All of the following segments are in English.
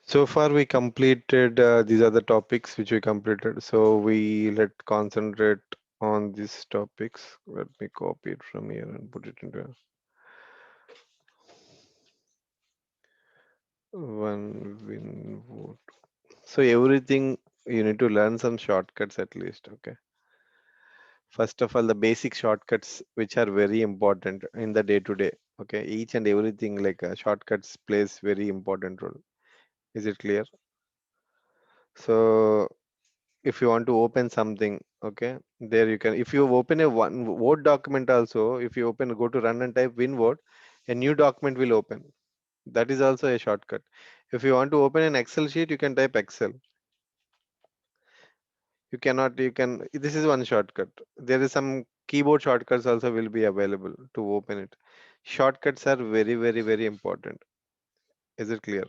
So far, we completed these are the topics which we completed. So we let concentrate on these topics. Let me copy it from here and put it into one win vote. So everything you need to learn some shortcuts at least. Okay. First of all, the basic shortcuts which are very important in the day to day. Okay. Each and everything like shortcuts plays very important role. Is it clear? So if you want to open something, okay, there you can. If you open a one Word document also, if you open, go to run and type WinWord, a new document will open. That is also a shortcut. If you want to open an Excel sheet, you can type Excel. You cannot, you can, this is one shortcut. There is some keyboard shortcuts also will be available to open it. Shortcuts are very, very, very important. Is it clear?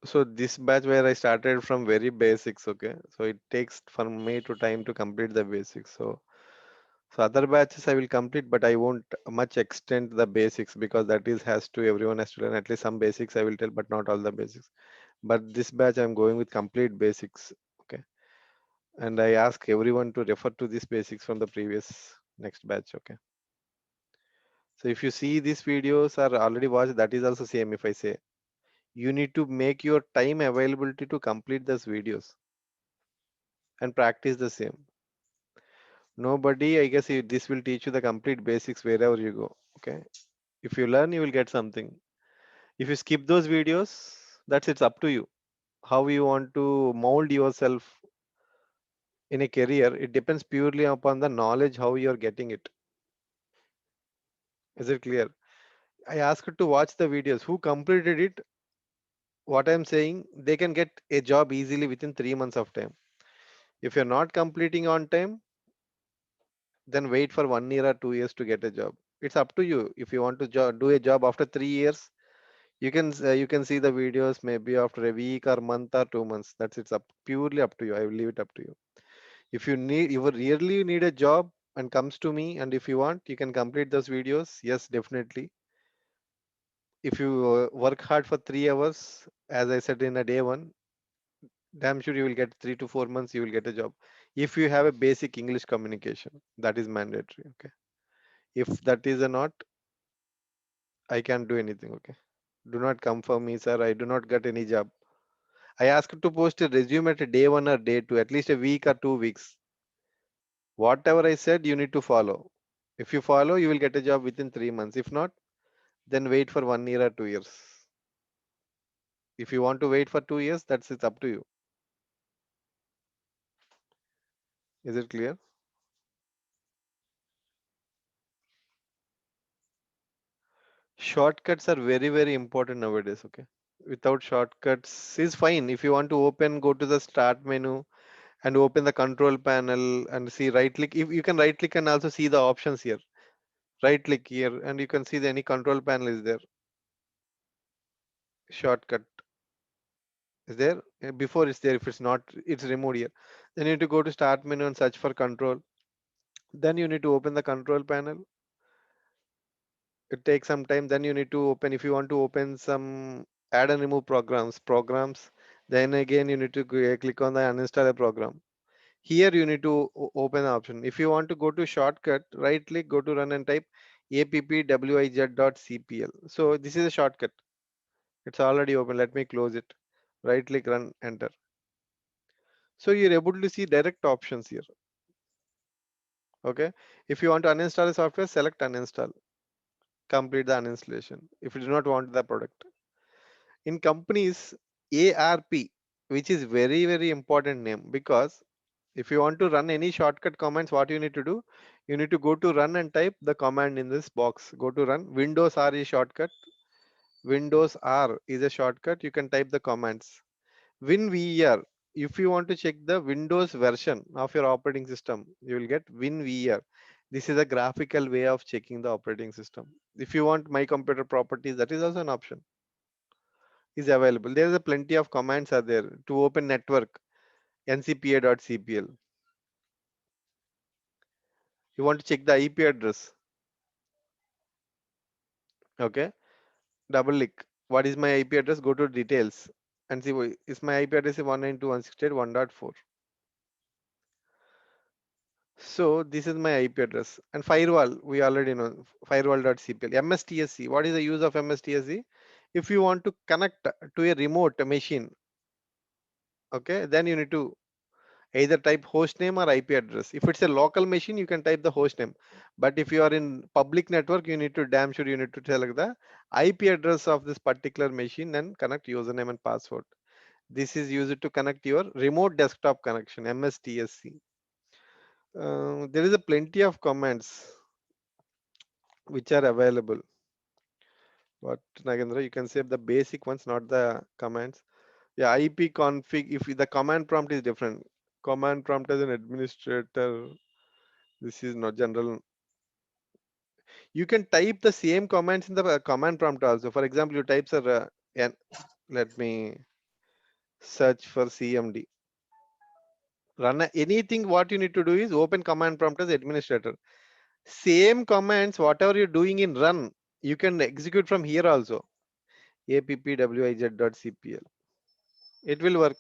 So this batch where I started from very basics, okay. So it takes for me to time to complete the basics. So other batches I will complete, but I won't much extend the basics because that is has to everyone has to learn at least some basics I will tell, but not all the basics. But this batch I'm going with complete basics. Okay. And I ask everyone to refer to these basics from the previous next batch. Okay. So if you see these videos are already watched, that is also same if I say. You need to make your time availability to complete those videos and practice the same. Nobody, I guess this will teach you the complete basics wherever you go. Okay. If you learn, you will get something. If you skip those videos, that's it's up to you. How you want to mold yourself in a career, it depends purely upon the knowledge how you're getting it. Is it clear? I asked to watch the videos. Who completed it? What I'm saying, they can get a job easily within 3 months of time. If you're not completing on time, then wait for 1 year or 2 years to get a job. It's up to you. If you want to do a job after 3 years, you can see the videos maybe after a week or month or 2 months. That's it's up purely up to you. I will leave it up to you. If you really need a job and comes to me, and if you want, you can complete those videos. Yes, definitely. If you work hard for 3 hours, as I said in a day one, damn sure you will get 3 to 4 months. You will get a job. If you have a basic English communication, that is mandatory. Okay. If that is a not, I can't do anything. Okay. Do not come for me, sir. I do not get any job. I asked to post a resume at a day one or day two, at least a week or 2 weeks. Whatever I said, you need to follow. If you follow, you will get a job within 3 months. If not, then wait for 1 year or 2 years. If you want to wait for 2 years, that's it's up to you. Is it clear? Shortcuts are very, very important nowadays. Okay. Without shortcuts is fine. If you want to open, go to the start menu and open the control panel and see right click. If you can right click and also see the options here. Right click here and you can see any control panel is there. Shortcut is there. Before it's there. If it's not, it's removed here. Then you need to go to start menu and search for control. Then you need to open the control panel. It takes some time. Then you need to open, if you want to open some add and remove programs, then again you need to click on the uninstall a program. Here you need to open the option. If you want to go to shortcut, right click, go to run and type appwiz.cpl. So this is a shortcut. It's already open. Let me close it. Right click, run, enter. So you're able to see direct options here. Okay. If you want to uninstall a software, select uninstall. Complete the uninstallation. If you do not want the product. In companies, ARP, which is very, very important name, because if you want to run any shortcut commands, what you need to do, you need to go to run and type the command in this box. Go to run. Windows R is shortcut. Windows R is a shortcut. You can type the commands. WinVer. If you want to check the Windows version of your operating system, you will get WinVer. This is a graphical way of checking the operating system. If you want my computer properties, that is also an option. Is available. There is a plenty of commands are there to open network ncpa.cpl. You want to check the IP address. Okay, double click. What is my IP address? Go to details and see is my IP address 192.168.1.4. So this is my IP address. And firewall, we already know firewall.cpl. MSTSC, what is the use of MSTSC? If you want to connect to a remote machine, okay, then you need to either type host name or IP address. If it's a local machine, you can type the host name. But if you are in public network, you need to damn sure you need to select the IP address of this particular machine and connect username and password. This is used to connect your remote desktop connection, MSTSC. There is a plenty of commands which are available. But Nagendra, you can save the basic ones, not the commands. Yeah, IP config. If the command prompt is different, command prompt as an administrator, this is not general. You can type the same commands in the command prompt also. For example, you type sir, and let me search for CMD. Anything. What you need to do is open command prompt as administrator. Same commands, whatever you're doing in run, you can execute from here also. appwiz.cpl. It will work.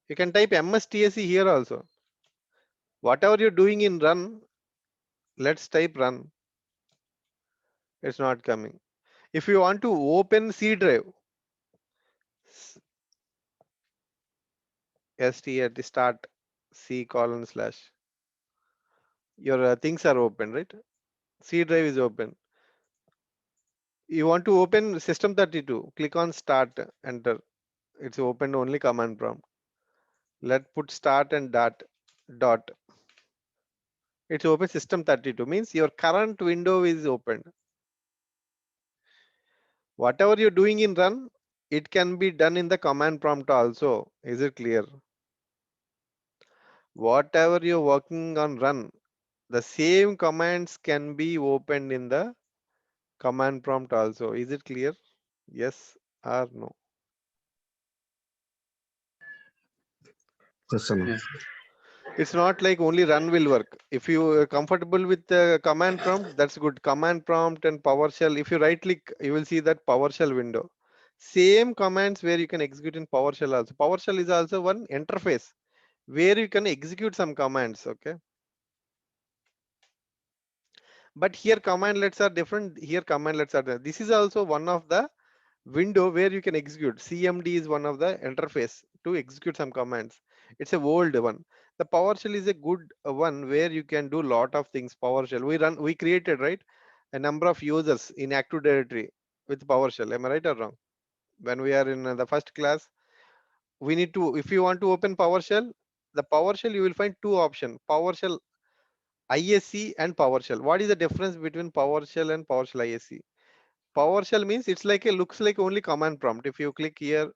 You can type mstsc here also. Whatever you're doing in run, let's type run. It's not coming. If you want to open C drive, st at the start c colon slash. Your things are open, right? C drive is open. You want to open system 32. Click on start, enter. It's open only command prompt. Let put start and dot. It's open system 32 means your current window is opened. Whatever you're doing in run, it can be done in the command prompt also. Is it clear? Whatever you're working on run, the same commands can be opened in the command prompt also. Is it clear? Yes or no? Yes, Anna. Yes. It's not like only run will work. If you are comfortable with the command prompt, that's good. Command prompt and PowerShell. If you right click, you will see that PowerShell window. Same commands where you can execute in PowerShell also. PowerShell is also one interface where you can execute some commands. Okay. But here commandlets are different. Here commandlets are there. This is also one of the window where you can execute. CMD is one of the interface to execute some commands. It's a old one. The PowerShell is a good one where you can do lot of things. PowerShell we created, right, a number of users in Active Directory with PowerShell. Am I right or wrong? When we are in the first class, we need to, if you want to open PowerShell, the PowerShell you will find two options: PowerShell ISC and PowerShell. What is the difference between PowerShell and PowerShell ISC? PowerShell means it's like a looks like only command prompt. If you click here,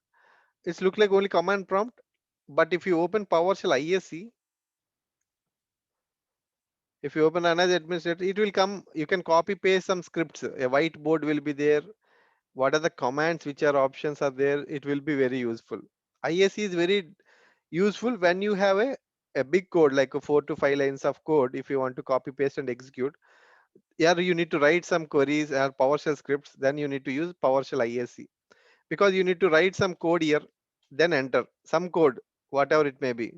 it's look like only command prompt. But if you open PowerShell ISC, if you open another administrator, it will come. You can copy paste some scripts. A whiteboard will be there. What are the commands? Which are options are there? It will be very useful. ISC is very useful when you have a big code like a 4 to 5 lines of code. If you want to copy paste and execute, yeah, you need to write some queries or PowerShell scripts. Then you need to use PowerShell ISC, because you need to write some code here, then enter some code, whatever it may be.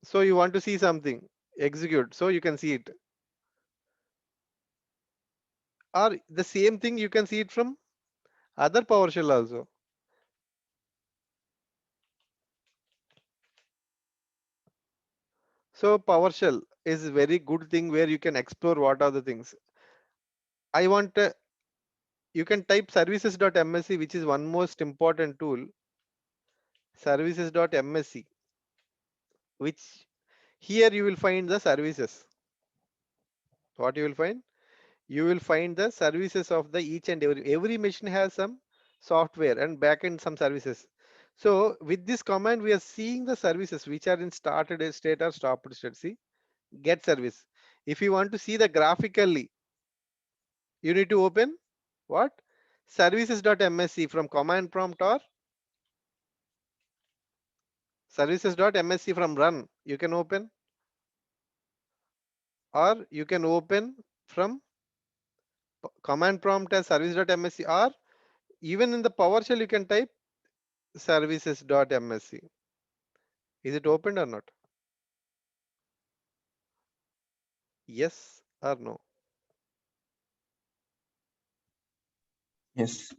So you want to see something, execute, so you can see it. Or the same thing you can see it from other PowerShell also. So PowerShell is a very good thing where you can explore what are the things. I want you can type services.msc, which is one most important tool. Services.msc, which here you will find the services. What you will find? You will find the services of the each and every machine has some software and backend some services. So with this command, we are seeing the services which are in started state or stopped state. See, get service. If you want to see the graphically, you need to open what? Services.msc from command prompt, or services.msc from run. You can open, or you can open from command prompt as service.msc, or even in the PowerShell you can type services.msc. Is it opened or not? Yes or no? Yes.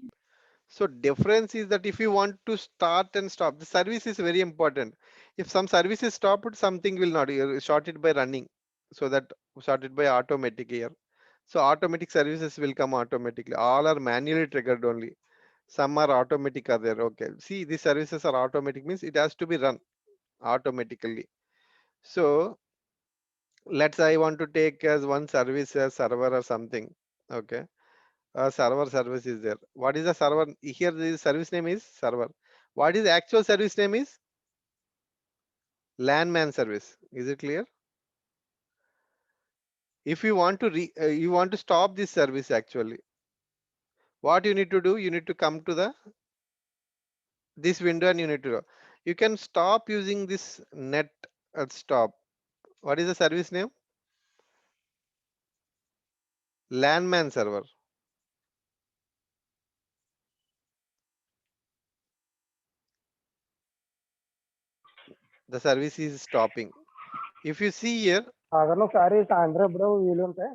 So difference is that if you want to start and stop, the service is very important. If some service is stopped, something will not. You start it by running, so that start it by automatic here. So automatic services will come automatically. All are manually triggered only. Some are automatic are there. Okay. See, these services are automatic means it has to be run automatically. So let's say I want to take as one service as server or something. Okay. A server service is there. What is the server? Here the service name is server. What is the actual service name is landman service. Is it clear? If you want to you want to stop this service actually, what you need to do? You need to come to the this window and you need to do. You can stop using this net stop. What is the service name? Landman server. The service is stopping. If you see here, ఆగండి ఒకసారి సాయంత్రం ఎప్పుడో వీలు ఉంటే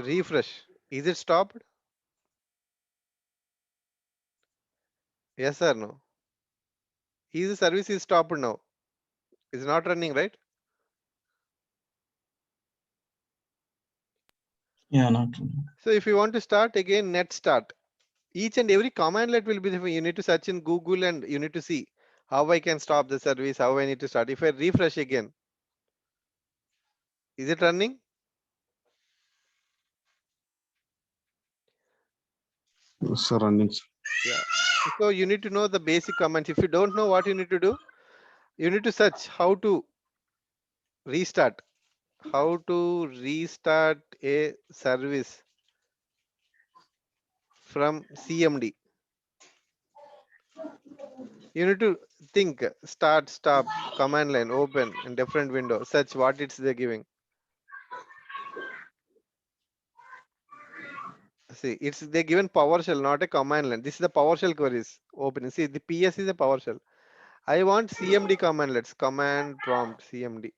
refresh. Is it stopped? Yes or no? Is the service is stopped now? It's not running, right? Yeah, not. So if you want to start again, net start. Each and every commandlet will be different. You need to search in Google and you need to see how I can stop the service, how I need to start. If I refresh again, is it running? Surroundings. Yeah. So you need to know the basic commands. If you don't know what you need to do, you need to search how to restart. How to restart a service from CMD. You need to think start, stop, command line, open in different window. Search what it's they're giving. See, it's they given PowerShell, not a command line. This is the PowerShell queries opening. See, the PS is a PowerShell. I want CMD command. Let's command prompt CMD.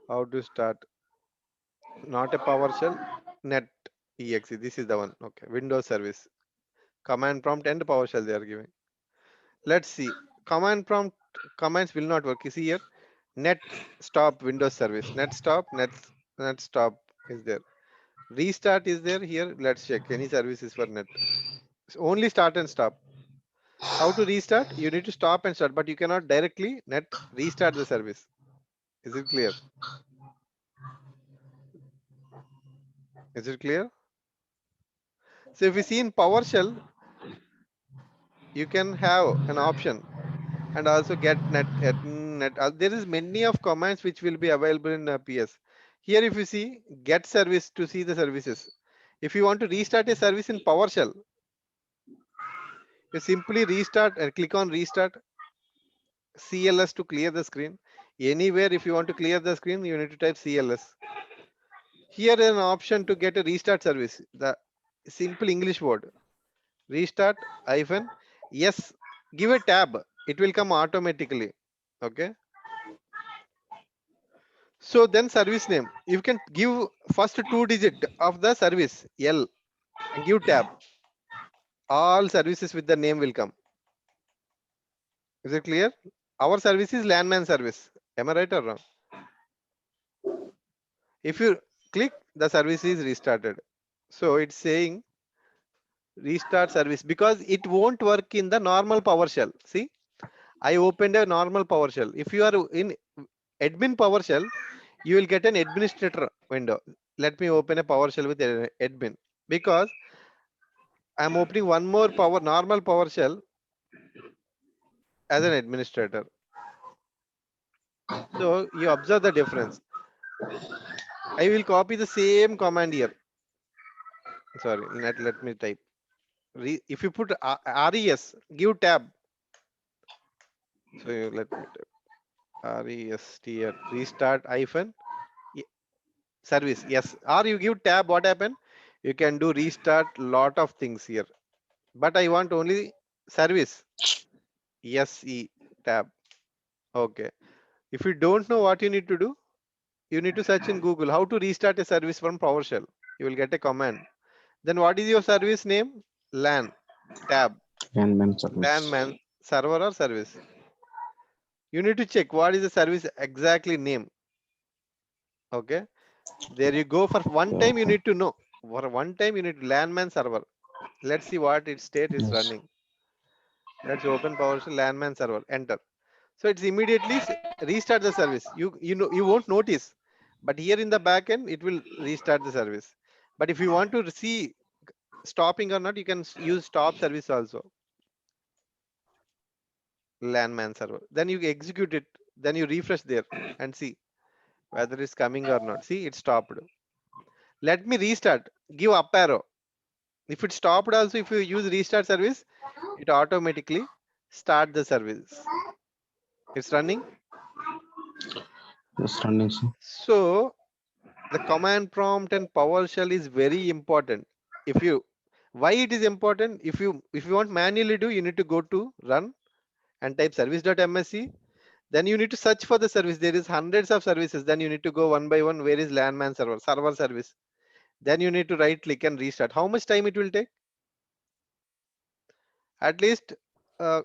How to start? Not a PowerShell. Net exe. This is the one. Okay. Windows service. Command prompt and PowerShell they are giving. Let's see. Command prompt commands will not work. You see here. Net stop Windows service. Net stop is there. Restart is there here. Let's check. Any services for net. Only start and stop. How to restart? You need to stop and start, but you cannot directly net restart the service. Is it clear? Is it clear? So if you see in PowerShell, you can have an option and also get net. There is many of commands which will be available in PS. Here, if you see get service to see the services. If you want to restart a service in PowerShell, you simply restart and click on restart CLS to clear the screen. Anywhere, if you want to clear the screen, you need to type CLS. Here is an option to get a restart service. The simple English word restart hyphen yes. Give a tab. It will come automatically. Okay. So then service name. You can give first two digit of the service L and give tab. All services with the name will come. Is it clear? Our service is landman service. Am I right or wrong? If you click, the service is restarted. So it's saying restart service because it won't work in the normal PowerShell. See, I opened a normal PowerShell. If you are in admin PowerShell, you will get an administrator window. Let me open a PowerShell with admin because I'm opening one more normal PowerShell as an administrator. So you observe the difference. I will copy the same command here. Sorry, let me type. If you put res, give tab. So let me type restr restart hyphen service, yes. Or you give tab, what happen? You can do restart lot of things here. But I want only service. SE tab. Okay. If you don't know what you need to do, you need to search in Google how to restart a service from PowerShell. You will get a command. Then what is your service name? LAN tab. Landman LAN service. man server or service. You need to check what is the service exactly name. Okay. There you go. For one Yeah, time you okay. need to know. For one time you need LAN man server. Let's see what its state is Yes. running. Let's open PowerShell LAN man server. Enter. So it's immediately restart the service. You won't notice, but here in the backend it will restart the service. But if you want to see stopping or not, you can use stop service also. LAN man server. Then you execute it. Then you refresh there and see whether it's coming or not. See, it stopped. Let me restart. Give up arrow. If it stopped also, if you use restart service, it automatically start the service. It's running. Yes, running, sir. So the command prompt and PowerShell is very important. If you why it is important? If you want manually do, you need to go to run and type service.msc. Then you need to search for the service. There is hundreds of services. Then you need to go one by one. Where is landman server service? Then you need to right click and restart. How much time it will take? At least uh,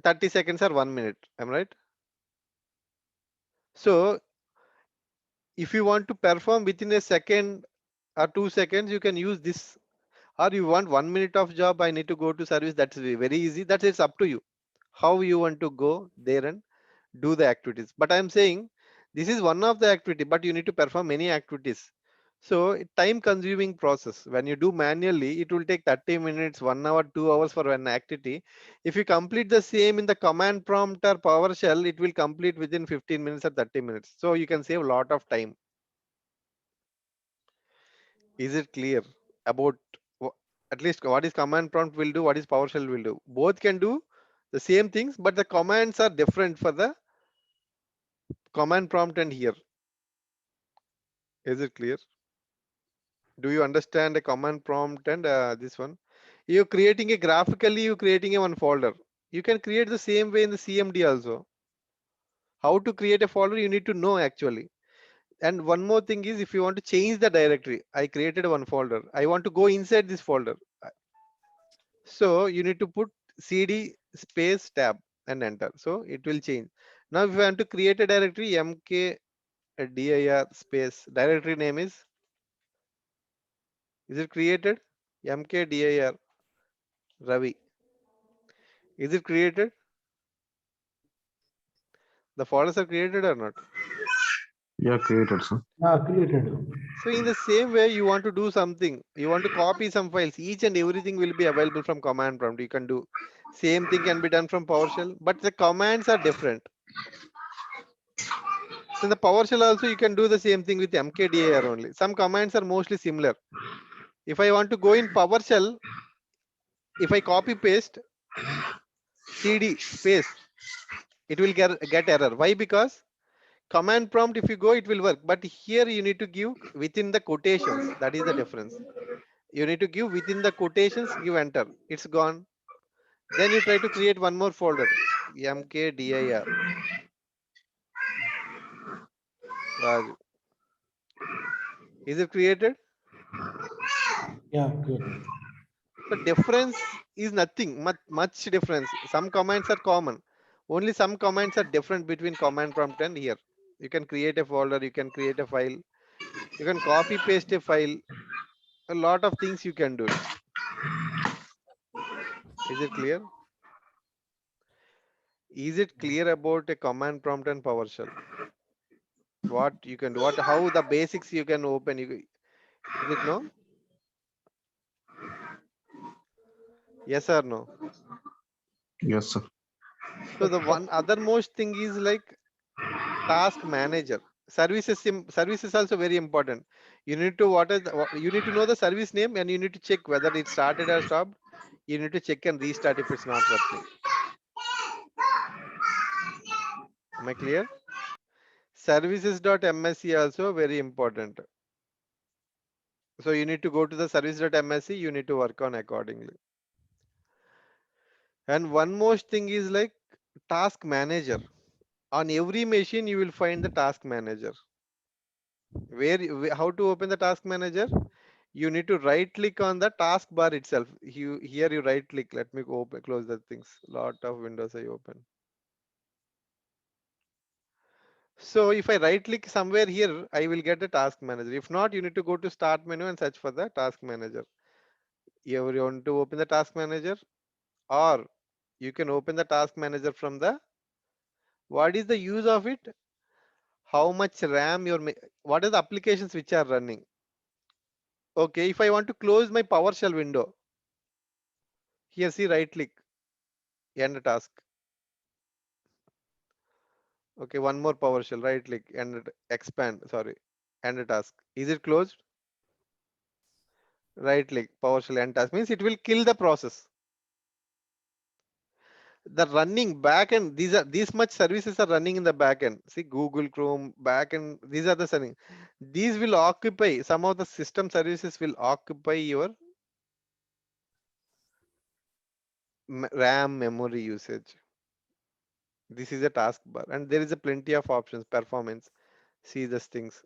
30 seconds or 1 minute. Am I right? So if you want to perform within a second or 2 seconds, you can use this. Or you want 1 minute of job, I need to go to service. That's very easy. That's it's up to you. How you want to go there and do the activities. But I'm saying this is one of the activity, but you need to perform many activities. So time consuming process. When you do manually, it will take 30 minutes, 1 hour, 2 hours for an activity. If you complete the same in the command prompt or PowerShell, it will complete within 15 minutes or 30 minutes. So you can save a lot of time. Is it clear about at least what is command prompt will do, what is PowerShell will do? Both can do the same things, but the commands are different for the command prompt and here. Is it clear? Do you understand the command prompt and this one? You're creating a graphically, you're creating a one folder. You can create the same way in the CMD also. How to create a folder, you need to know actually. And one more thing is if you want to change the directory, I created one folder. I want to go inside this folder. So you need to put cd space tab and enter. So it will change. Now if you want to create a directory, mkdir space directory name is it created? Mkdir Ravi. Is it created? The folders are created or not? Yeah, created, sir. Created. So in the same way, you want to do something, you want to copy some files, each and everything will be available from command prompt. You can do same thing can be done from PowerShell, but the commands are different. So in the PowerShell also you can do the same thing with mkdir only. Some commands are mostly similar. If I want to go in PowerShell, if I copy paste cd space, it will get error. Why? Because command prompt if you go it will work, but here you need to give within the quotations. That is the difference. You need to give within the quotations, give enter. It's gone. Then you try to create one more folder. Mkdir Raju. Is it created? Yeah, created. So difference is nothing, much difference. Some commands are common. Only some commands are different between command prompt and here. You can create a folder, you can create a file, you can copy paste a file. A lot of things you can do it. Is it clear? Is it clear about a command prompt and PowerShell? What you can do, what how the basics you can open. Is it no? Yes or no? Yes, sir. So the one other most thing is like task manager. Service is also very important. You need to you need to know the service name and you need to check whether it started or stopped. You need to check and restart if it's not working. Am I clear? Services.msc also very important. So you need to go to the service.msc, you need to work on accordingly. And one more thing is like task manager. On every machine, you will find the task manager. How to open the task manager? You need to right click on the taskbar itself. Here you right click. Let me open, close the things. Lot of windows I open. So if I right click somewhere here, I will get the task manager. If not, you need to go to start menu and search for the task manager. You want to open the task manager, or you can open the task manager from the, what is the use of it? How much RAM what are the applications which are running? Okay, if I want to close my PowerShell window, here see right click, end task. Okay, one more PowerShell, right click and expand, sorry, end task. Is it closed? Right click, PowerShell end task means it will kill the process. The running backend, these much services are running in the backend. See Google Chrome backend, these are the setting. These will occupy, some of the system services will occupy your RAM memory usage. This is a taskbar, and there is a plenty of options, performance. See these things.